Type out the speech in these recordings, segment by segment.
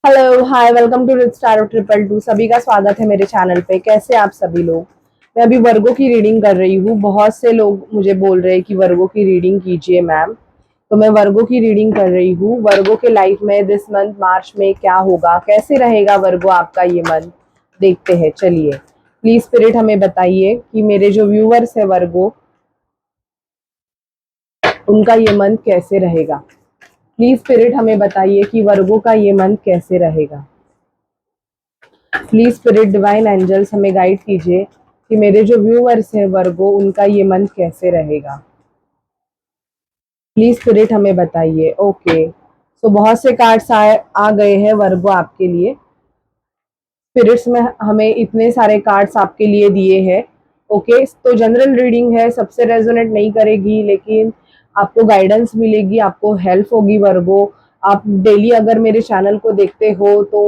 Hello hi welcome to Rich Star triple two. सभी का स्वागत है मेरे चैनल पे। कैसे आप सभी लोग। मैं अभी वर्गो की रीडिंग कर रही हूँ। बहुत से लोग मुझे बोल रहे हैं कि वर्गो की रीडिंग कीजिए मैम, तो मैं वर्गो की रीडिंग कर रही हूँ। वर्गो के लाइफ में दिस मंथ मार्च में क्या होगा, कैसे रहेगा वर्गो आपका ये मंथ, देखते हैं। चलिए प्लीज स्पिरिट हमें बताइए कि मेरे जो व्यूअर्स है वर्गो, उनका ये मंथ कैसे रहेगा। प्लीज स्पिरिट हमें बताइए कि वर्गो का ये मंथ कैसे रहेगा। प्लीज स्पिरिट डिवाइन एंजल्स हमें गाइड कीजिए कि मेरे जो व्यूअर्स हैं वर्गो, उनका ये मंथ कैसे रहेगा। प्लीज स्पिरिट हमें बताइए। ओके, तो बहुत से कार्ड्स आ गए हैं वर्गो आपके लिए। स्पिरिट्स में हमें इतने सारे कार्ड्स आपके लिए दिए हैं। ओके, तो जनरल रीडिंग है, सबसे रेजोनेट नहीं करेगी, लेकिन आपको गाइडेंस मिलेगी, आपको हेल्प होगी वर्गो। आप डेली अगर मेरे चैनल को देखते हो तो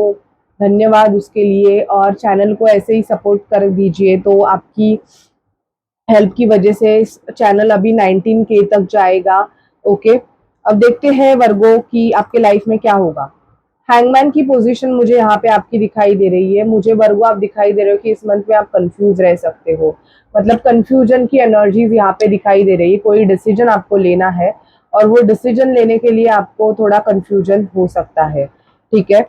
धन्यवाद उसके लिए, और चैनल को ऐसे ही सपोर्ट कर दीजिए, तो आपकी हेल्प की वजह से इस चैनल अभी 19K तक जाएगा। ओके, अब देखते हैं वर्गो कि आपके लाइफ में क्या होगा। हैंगमैन की पोजीशन मुझे यहाँ पे आपकी दिखाई दे रही है। मुझे वर्गो आप दिखाई दे रहे हो कि इस मंथ में आप कंफ्यूज रह सकते हो। मतलब कंफ्यूजन की एनर्जीज यहाँ पे दिखाई दे रही है। कोई डिसीजन आपको लेना है और वो डिसीजन लेने के लिए आपको थोड़ा कंफ्यूजन हो सकता है। ठीक है,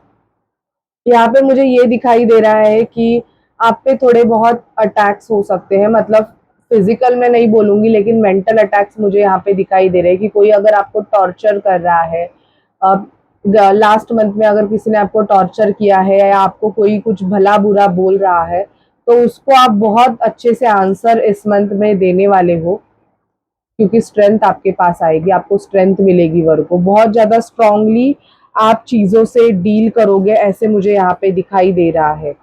यहाँ पे मुझे ये दिखाई दे रहा है कि आप पे थोड़े बहुत अटैक्स हो सकते हैं। मतलब फिजिकल में नहीं बोलूंगी, लेकिन मेंटल अटैक्स मुझे यहाँ पे दिखाई दे रहे हैं कि कोई अगर आपको टॉर्चर कर रहा है। लास्ट मंथ में अगर किसी ने आपको टॉर्चर किया है या आपको कोई कुछ भला बुरा बोल रहा है, तो उसको आप बहुत अच्छे से आंसर इस मंथ में देने वाले हो, क्योंकि स्ट्रेंथ आपके पास आएगी, आपको स्ट्रेंथ मिलेगी वर्क को। बहुत ज्यादा स्ट्रांगली आप चीजों से डील करोगे, ऐसे मुझे यहाँ पे दिखाई दे रहा है।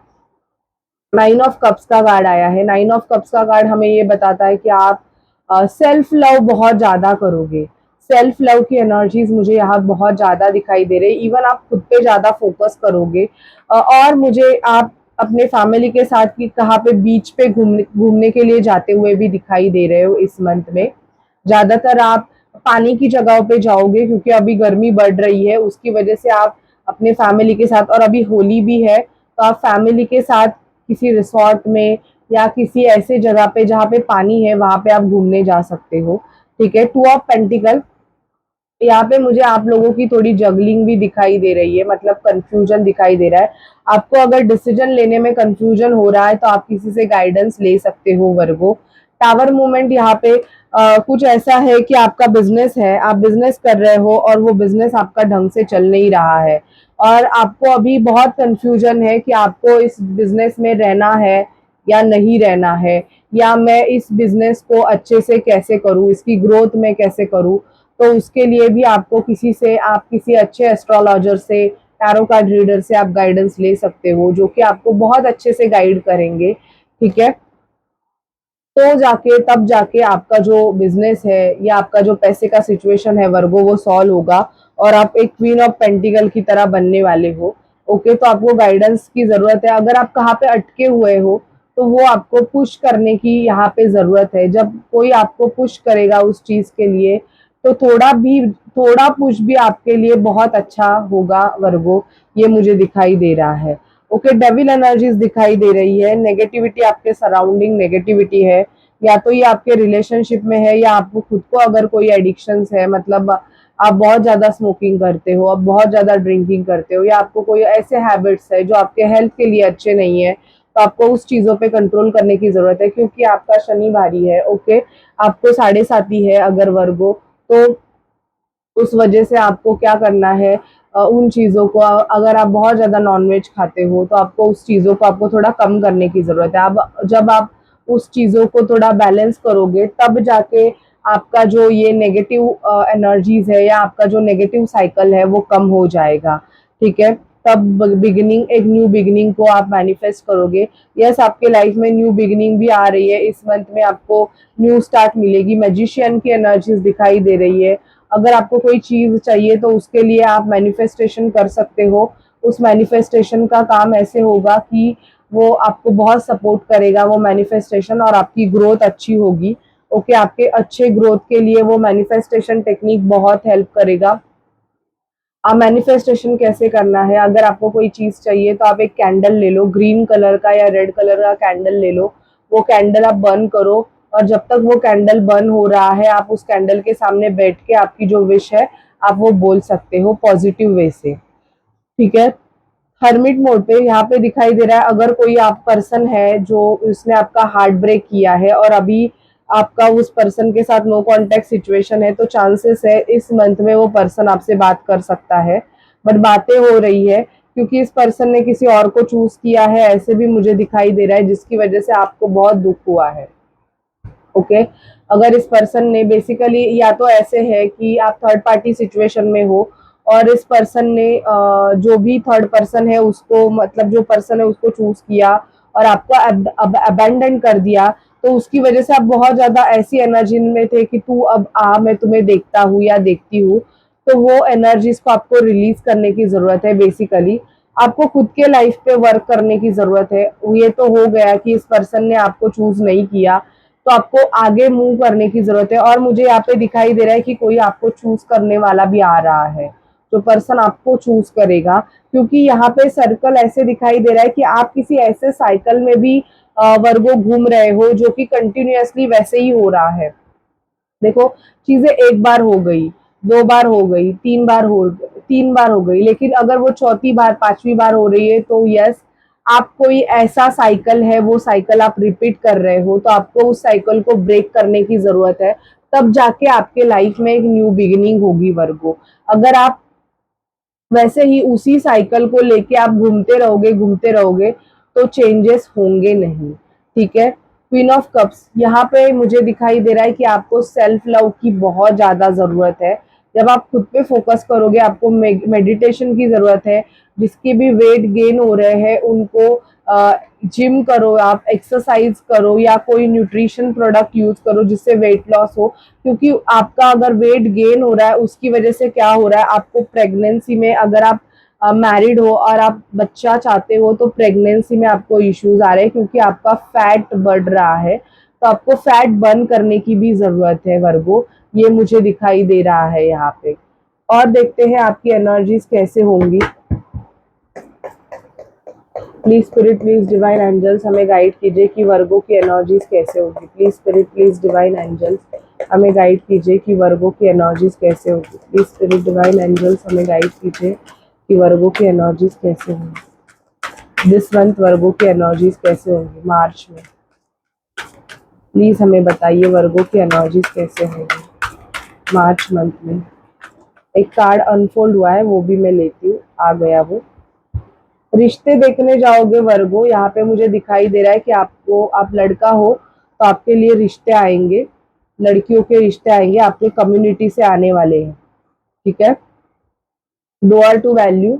9 ऑफ कप्स का कार्ड आया है। 9 ऑफ कप्स का कार्ड हमें ये बताता है कि आप सेल्फ लव बहुत ज्यादा करोगे। सेल्फ लव की एनर्जीज मुझे यहाँ बहुत ज्यादा दिखाई दे रही है। इवन आप खुद पे ज्यादा फोकस करोगे। और मुझे आप अपने फैमिली के साथ की कहाँ पे बीच पे घूमने घूमने के लिए जाते हुए भी दिखाई दे रहे हो इस मंथ में। ज्यादातर आप पानी की जगहों पे जाओगे, क्योंकि अभी गर्मी बढ़ रही है, उसकी वजह से आप अपने फैमिली के साथ, और अभी होली भी है, तो आप फैमिली के साथ किसी रिसॉर्ट में या किसी ऐसे जगह पे जहाँ पे पानी है, वहां पे आप घूमने जा सकते हो। ठीक है, 2 ऑफ पेंटिकल, यहाँ पे मुझे आप लोगों की थोड़ी जगलिंग भी दिखाई दे रही है, मतलब कंफ्यूजन दिखाई दे रहा है। आपको अगर डिसीजन लेने में कंफ्यूजन हो रहा है तो आप किसी से गाइडेंस ले सकते हो वर्गो। टावर मूवमेंट यहाँ पे कुछ ऐसा है कि आपका बिजनेस है, आप बिजनेस कर रहे हो और वो बिजनेस आपका ढंग से चल नहीं रहा है, और आपको अभी बहुत कंफ्यूजन है कि आपको इस बिजनेस में रहना है या नहीं रहना है, या मैं इस बिजनेस को अच्छे से कैसे करूँ, इसकी ग्रोथ में कैसे करूँ। तो उसके लिए भी आपको किसी से, आप किसी अच्छे एस्ट्रोलॉजर से, टैरो कार्ड रीडर से आप गाइडेंस ले सकते हो, जो कि आपको बहुत अच्छे से गाइड करेंगे। ठीक है, तो जाके तब जाके आपका जो बिजनेस है या आपका जो पैसे का सिचुएशन है वर्गो, वो सॉल्व होगा, और आप एक क्वीन ऑफ पेंटिकल की तरह बनने वाले हो। ओके, तो आपको गाइडेंस की जरूरत है। अगर आप कहाँ पे अटके हुए हो, तो वो आपको पुश करने की यहाँ पे जरूरत है। जब कोई आपको पुश करेगा उस चीज के लिए, तो थोड़ा पुश भी आपके लिए बहुत अच्छा होगा वर्गो, ये मुझे दिखाई दे रहा है। ओके, डेविल एनर्जीज दिखाई दे रही है। नेगेटिविटी, आपके सराउंडिंग नेगेटिविटी है, या तो ये आपके रिलेशनशिप में है, या आपको खुद को अगर कोई एडिक्शंस है, मतलब आप बहुत ज्यादा स्मोकिंग करते हो, आप बहुत ज्यादा ड्रिंकिंग करते हो, या आपको कोई ऐसे हैबिट्स है जो आपके हेल्थ के लिए अच्छे नहीं है, तो आपको उस चीजों पे कंट्रोल करने की जरूरत है, क्योंकि आपका शनि भारी है। ओके, आपको 7.5 है अगर वर्गो, तो उस वजह से आपको क्या करना है, उन चीज़ों को, अगर आप बहुत ज़्यादा नॉनवेज खाते हो तो आपको उस चीज़ों को आपको थोड़ा कम करने की ज़रूरत है। अब जब आप उस चीज़ों को थोड़ा बैलेंस करोगे, तब जाके आपका जो ये नेगेटिव एनर्जीज है या आपका जो नेगेटिव साइकिल है वो कम हो जाएगा। ठीक है, तब बिगिनिंग, एक न्यू बिगिनिंग को आप मैनिफेस्ट करोगे। यस, आपके लाइफ में न्यू बिगिनिंग भी आ रही है इस मंथ में, आपको न्यू स्टार्ट मिलेगी। मैजिशियन की एनर्जीज दिखाई दे रही है। अगर आपको कोई चीज चाहिए तो उसके लिए आप मैनिफेस्टेशन कर सकते हो। उस मैनिफेस्टेशन का काम ऐसे होगा कि वो आपको बहुत सपोर्ट करेगा वो मैनिफेस्टेशन, और आपकी ग्रोथ अच्छी होगी। ओके, आपके अच्छे ग्रोथ के लिए वो मैनिफेस्टेशन टेक्निक बहुत हेल्प करेगा। मैनिफेस्टेशन कैसे करना है, अगर आपको कोई चीज चाहिए तो आप एक कैंडल ले लो, ग्रीन कलर का या रेड कलर का कैंडल ले लो, वो कैंडल आप बर्न करो, और जब तक वो कैंडल बर्न हो रहा है आप उस कैंडल के सामने बैठ के आपकी जो विश है आप वो बोल सकते हो पॉजिटिव वे से। ठीक है। हर्मिट मोड पे यहाँ पे दिखाई दे रहा है, अगर कोई आप पर्सन है जो उसने आपका हार्ट ब्रेक किया है और अभी आपका उस पर्सन के साथ नो कांटेक्ट सिचुएशन है, तो चांसेस है इस मंथ में वो पर्सन आपसे बात कर सकता है। बट बातें हो रही है क्योंकि इस पर्सन ने किसी और को चूज किया है, ऐसे भी मुझे दिखाई दे रहा है, जिसकी वजह से आपको बहुत दुख हुआ है। ओके। अगर इस पर्सन ने बेसिकली, या तो ऐसे है कि आप थर्ड पार्टी सिचुएशन में हो और इस पर्सन ने जो भी थर्ड पर्सन है उसको, मतलब जो पर्सन है उसको चूज किया और आपको अबैंडन कर दिया, तो उसकी वजह से आप बहुत ज्यादा ऐसी एनर्जी में थे कि तू अब आ, मैं तुम्हें देखता हूँ या देखती हूँ। तो वो एनर्जीज को आपको रिलीज करने की जरूरत है। बेसिकली आपको खुद के लाइफ पे वर्क करने की जरूरत है। ये तो हो गया कि इस पर्सन ने आपको चूज नहीं किया, तो आपको आगे मूव करने की जरूरत है। और मुझे यहाँ पे दिखाई दे रहा है कि कोई आपको चूज करने वाला भी आ रहा है, जो पर्सन आपको चूज करेगा, क्योंकि यहाँ पे सर्कल ऐसे दिखाई दे रहा है कि आप किसी ऐसे साइकिल में भी वर्गो घूम रहे हो जो कि कंटिन्यूअसली वैसे ही हो रहा है। देखो, चीजें एक बार हो गई, दो बार हो गई, तीन बार हो गई, लेकिन अगर वो चौथी बार पांचवी बार हो रही है तो यस, आप कोई ऐसा साइकिल है, वो साइकिल आप रिपीट कर रहे हो, तो आपको उस साइकिल को ब्रेक करने की जरूरत है। तब जाके आपके लाइफ में एक न्यू बिगिनिंग होगी वर्गो। अगर आप वैसे ही उसी साइकिल को लेके आप घूमते रहोगे तो चेंजेस होंगे नहीं। ठीक है। क्वीन ऑफ कप्स यहाँ पे मुझे दिखाई दे रहा है कि आपको सेल्फ लव की बहुत ज्यादा जरूरत है। जब आप खुद पे फोकस करोगे, आपको मेडिटेशन की जरूरत है। जिसके भी वेट गेन हो रहे हैं उनको जिम करो, आप एक्सरसाइज करो या कोई न्यूट्रिशन प्रोडक्ट यूज करो जिससे वेट लॉस हो। क्योंकि आपका अगर वेट गेन हो रहा है, उसकी वजह से क्या हो रहा है, आपको प्रेगनेंसी में, अगर आप मैरिड हो और आप बच्चा चाहते हो, तो प्रेगनेंसी में आपको इश्यूज आ रहे हैं क्योंकि आपका फैट बढ़ रहा है। तो आपको फैट बर्न करने की भी जरूरत है वर्गो, ये मुझे दिखाई दे रहा है यहाँ पे। और देखते हैं आपकी एनर्जीज कैसे होंगी। Please spirit, please divine angels हमें गाइड कीजिए कि वर्गो की एनर्जीज कैसे होगी। Please spirit, please divine angels हमें गाइड कीजिए कि वर्गो की एनर्जीज कैसे होगी। प्लीज स्पिरिट डिवाइन एंजल्स हमें गाइड कीजिए कि वर्गो की एनर्जीज कैसे होंगी। दिस मंथ वर्गो की एनर्जीज कैसे होंगी मार्च में। प्लीज हमें बताइए वर्गो की एनर्जीज कैसे होंगी मार्च मंथ में। एक कार्ड अनफोल्ड हुआ है, वो भी मैं लेती हूँ, आ गया वो। रिश्ते देखने जाओगे वर्गो, यहाँ पे मुझे दिखाई दे रहा है कि आपको, आप लड़का हो तो आपके लिए रिश्ते आएंगे, लड़कियों के रिश्ते आएंगे, आपके कम्युनिटी से आने वाले हैं। ठीक है। डोअर टू वैल्यू,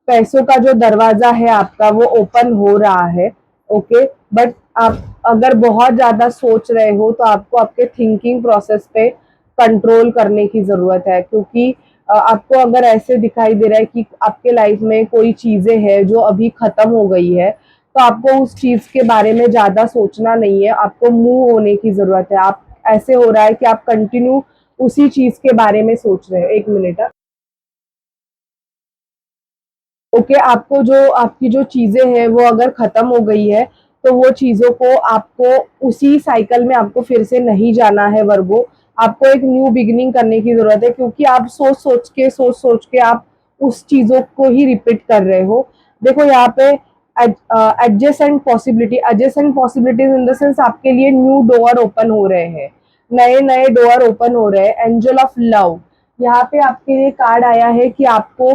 पैसों का जो दरवाजा है आपका वो ओपन हो रहा है। ओके। बट आप अगर बहुत ज्यादा सोच रहे हो तो आपको आपके थिंकिंग प्रोसेस पे कंट्रोल करने की जरूरत है, क्योंकि आपको अगर ऐसे दिखाई दे रहा है कि आपके लाइफ में कोई चीजें हैं जो अभी खत्म हो गई है, तो आपको उस चीज के बारे में ज्यादा सोचना नहीं है, आपको मूव होने की जरूरत है। आप, ऐसे हो रहा है कि आप कंटिन्यू उसी चीज के बारे में सोच रहे हो। एक मिनट। ओके। आपको जो, आपकी जो चीजें हैं वो अगर खत्म हो गई है, तो वो चीजों को आपको उसी साइकिल में आपको फिर से नहीं जाना है वर्गो। आपको एक न्यू बिगिनिंग करने की जरूरत है, क्योंकि आप सोच सोच के आप उस चीजों को ही रिपीट कर रहे हो। देखो यहाँ पे adjacent possibilities in the sense आपके लिए न्यू डोर ओपन हो रहे हैं, नए नए डोर ओपन हो रहे हैं। एंजल ऑफ लव, यहाँ पे आपके लिए कार्ड आया है कि आपको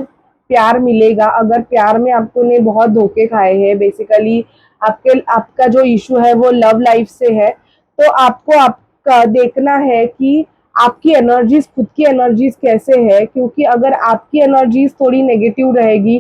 प्यार मिलेगा। अगर प्यार में आपको ने बहुत धोखे खाए हैं, बेसिकली आपके, आपका जो इशू है वो लव लाइफ से है, तो आपको आपका देखना है कि आपकी एनर्जीज, खुद की एनर्जीज कैसे है। क्योंकि अगर आपकी एनर्जीज थोड़ी नेगेटिव रहेगी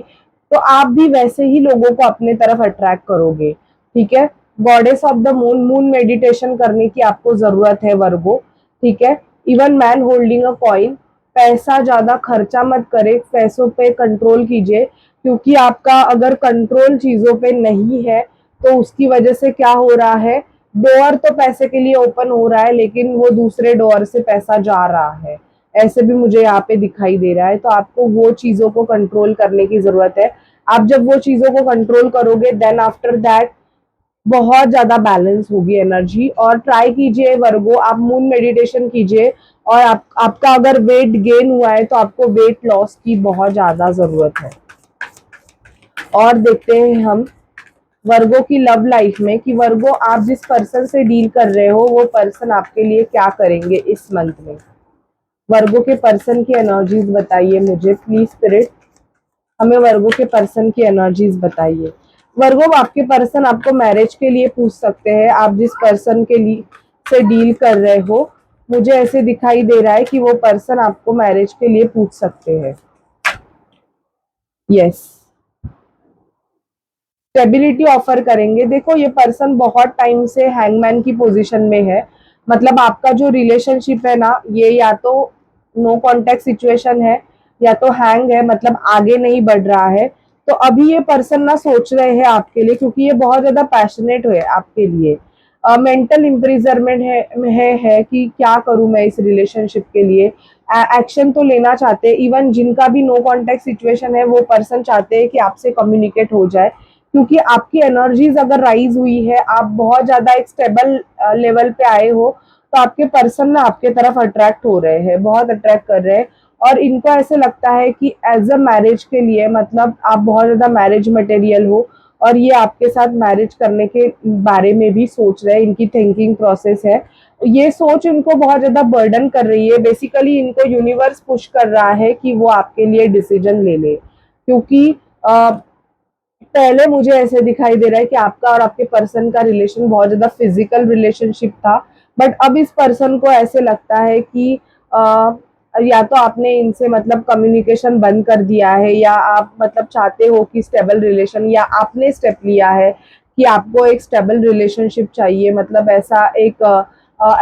तो आप भी वैसे ही लोगों को अपने तरफ अट्रैक्ट करोगे। ठीक है। Goddess of the moon, moon meditation करने की आपको जरूरत है वर्गो। ठीक है। Even man holding a coin, पैसा ज्यादा खर्चा मत करे, पैसों पे कंट्रोल कीजिए, क्योंकि आपका अगर कंट्रोल चीजों पे नहीं है तो उसकी वजह से क्या हो रहा है, डोर तो पैसे के लिए ओपन हो रहा है लेकिन वो दूसरे डोर से पैसा जा रहा है। ऐसे भी मुझे यहाँ पे दिखाई दे रहा है। तो आपको वो चीजों को कंट्रोल करने की जरूरत है। आप जब वो चीजों को कंट्रोल करोगे देन आफ्टर दैट बहुत ज्यादा बैलेंस होगी एनर्जी। और ट्राई कीजिए वर्गो, आप मून मेडिटेशन कीजिए। और आपका अगर वेट गेन हुआ है तो आपको वेट लॉस की बहुत ज्यादा जरूरत है। और देखते हैं हम वर्गो की लव लाइफ में कि वर्गो आप जिस पर्सन से डील कर रहे हो वो पर्सन आपके लिए क्या करेंगे इस मंथ में। वर्गो के पर्सन की एनर्जीज बताइए मुझे प्लीज स्पिरिट, हमें वर्गो के पर्सन की एनर्जीज बताइए। वर्गो आपके पर्सन आपको मैरिज के लिए पूछ सकते हैं। आप जिस पर्सन के लिए से डील कर रहे हो, मुझे ऐसे दिखाई दे रहा है कि वो पर्सन आपको मैरिज के लिए पूछ सकते हैं। यस, स्टेबिलिटी ऑफर करेंगे। देखो ये पर्सन बहुत टाइम से हैंगमैन की पोजीशन में है। मतलब आपका जो रिलेशनशिप है ना, ये या तो नो कांटेक्ट सिचुएशन है या तो हैंग है, मतलब आगे नहीं बढ़ रहा है। तो अभी ये पर्सन ना सोच रहे हैं आपके लिए, क्योंकि ये बहुत ज्यादा पैशनेट है आपके लिए। मेंटल इम्प्रिजरमेंट है कि क्या करूं मैं इस रिलेशनशिप के लिए। एक्शन तो लेना चाहते हैं। इवन जिनका भी नो कांटेक्ट सिचुएशन है वो पर्सन चाहते हैं कि आपसे कम्युनिकेट हो जाए, क्योंकि आपकी एनर्जीज अगर राइज हुई है, आप बहुत ज्यादा एक स्टेबल लेवल पे आए हो, तो आपके पर्सन ना आपके तरफ अट्रैक्ट हो रहे हैं, बहुत अट्रैक्ट कर रहे हैं। और इनको ऐसे लगता है कि एज अ मैरिज के लिए, मतलब आप बहुत ज्यादा मैरिज मटेरियल हो और ये आपके साथ मैरिज करने के बारे में भी सोच रहे हैं। इनकी थिंकिंग प्रोसेस है, ये सोच इनको बहुत ज्यादा बर्डन कर रही है। बेसिकली इनको यूनिवर्स पुश कर रहा है कि वो आपके लिए डिसीजन ले ले, क्योंकि पहले मुझे ऐसे दिखाई दे रहा है कि आपका और आपके पर्सन का रिलेशन बहुत ज्यादा फिजिकल रिलेशनशिप था। बट अब इस पर्सन को ऐसे लगता है कि या तो आपने इनसे मतलब कम्युनिकेशन बंद कर दिया है, या आप मतलब चाहते हो कि स्टेबल रिलेशन, या आपने स्टेप लिया है कि आपको एक स्टेबल रिलेशनशिप चाहिए। मतलब ऐसा एक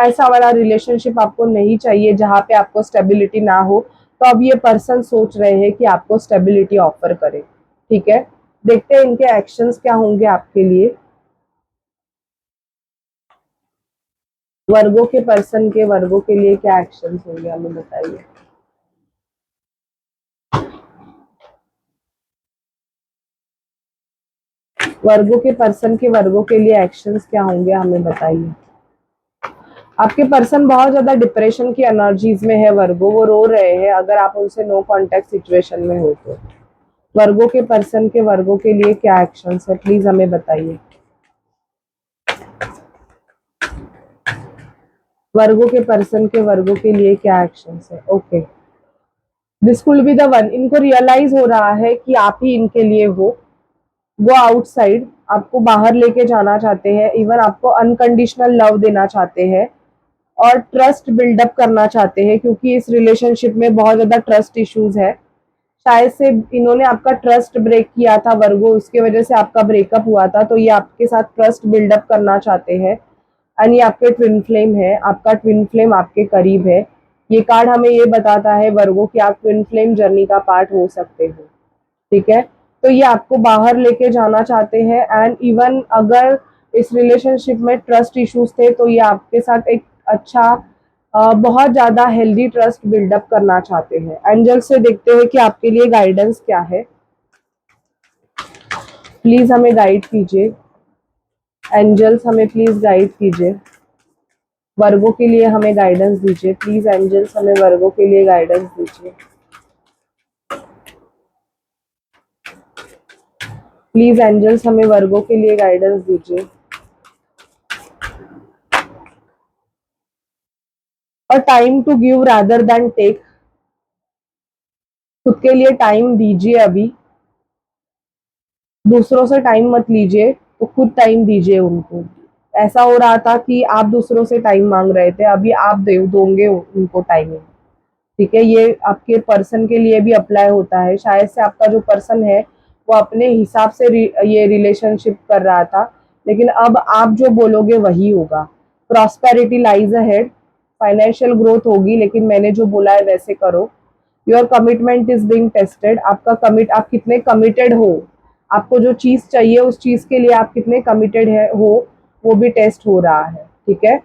ऐसा वाला रिलेशनशिप आपको नहीं चाहिए जहाँ पे आपको स्टेबिलिटी ना हो। तो अब ये पर्सन सोच रहे हैं कि आपको स्टेबिलिटी ऑफर करे। ठीक है, देखते हैं इनके एक्शंस क्या होंगे आपके लिए। वर्गों के पर्सन के वर्गों के लिए क्या एक्शंस होंगे हमें बताइए। वर्गों के पर्सन के वर्गों के लिए एक्शंस क्या होंगे हमें बताइए। आपके पर्सन बहुत ज्यादा डिप्रेशन की एनर्जीज में है वर्गो, वो रो रहे हैं अगर आप उनसे नो कांटेक्ट सिचुएशन में हो तो। वर्गों के पर्सन के वर्गों के लिए क्या एक्शंस है प्लीज हमें बताइए। वर्गों के पर्सन के वर्गों के लिए क्या एक्शंस है। Okay, this could be the one. इनको रियलाइज हो रहा है कि आप ही इनके लिए हो। वो आउटसाइड आपको बाहर लेके जाना चाहते हैं, इवन आपको अनकंडीशनल लव देना चाहते हैं और ट्रस्ट बिल्डअप करना चाहते हैं, क्योंकि इस रिलेशनशिप में बहुत ज्यादा ट्रस्ट इश्यूज है। शायद से इन्होंने आपका ट्रस्ट ब्रेक किया था वर्गो, उसके वजह से आपका ब्रेकअप हुआ था। तो ये आपके साथ ट्रस्ट बिल्डअप करना चाहते हैं। एंड ये आपके ट्विन फ्लेम है, आपका ट्विन फ्लेम आपके करीब है। ये कार्ड हमें ये बताता है वर्गो कि आप ट्विन फ्लेम जर्नी का पार्ट हो सकते हो। ठीक है, तो ये आपको बाहर लेके जाना चाहते हैं। एंड इवन अगर इस रिलेशनशिप में ट्रस्ट इश्यूज थे तो ये आपके साथ एक अच्छा बहुत ज्यादा हेल्दी ट्रस्ट बिल्डअप करना चाहते हैं। एंजल से देखते हैं कि आपके लिए गाइडेंस क्या है, प्लीज हमें गाइड कीजिए। एंजल्स हमें प्लीज गाइड कीजिए, वर्गों के लिए हमें गाइडेंस दीजिए प्लीज। एंजल्स हमें वर्गों के लिए गाइडेंस दीजिए प्लीज। एंजल्स हमें वर्गों के लिए गाइडेंस दीजिए। और time to give rather than take, खुद के लिए टाइम दीजिए अभी, दूसरों से टाइम मत लीजिए, तो खुद टाइम दीजिए उनको। ऐसा हो रहा था कि आप दूसरों से टाइम मांग रहे थे, अभी आप दे दोगे उनको टाइम। ठीक है, ये आपके पर्सन के लिए भी अप्लाई होता है। शायद से आपका जो पर्सन है वो अपने हिसाब से ये रिलेशनशिप कर रहा था, लेकिन अब आप जो बोलोगे वही होगा। Prosperity lies ahead, financial growth होगी, लेकिन मैंने जो बोला है वैसे करो। Your commitment is being tested, आपका कमिट, आप कितने कमिटेड हो, आपको जो चीज चाहिए उस चीज के लिए आप कितने कमिटेड है हो, वो भी टेस्ट हो रहा है। ठीक है,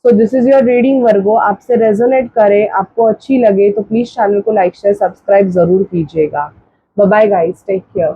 so this is your reading Virgo. आपसे रेजोनेट करे, आपको अच्छी लगे तो प्लीज चैनल को लाइक शेयर सब्सक्राइब जरूर कीजिएगा। Bye bye guys, take care.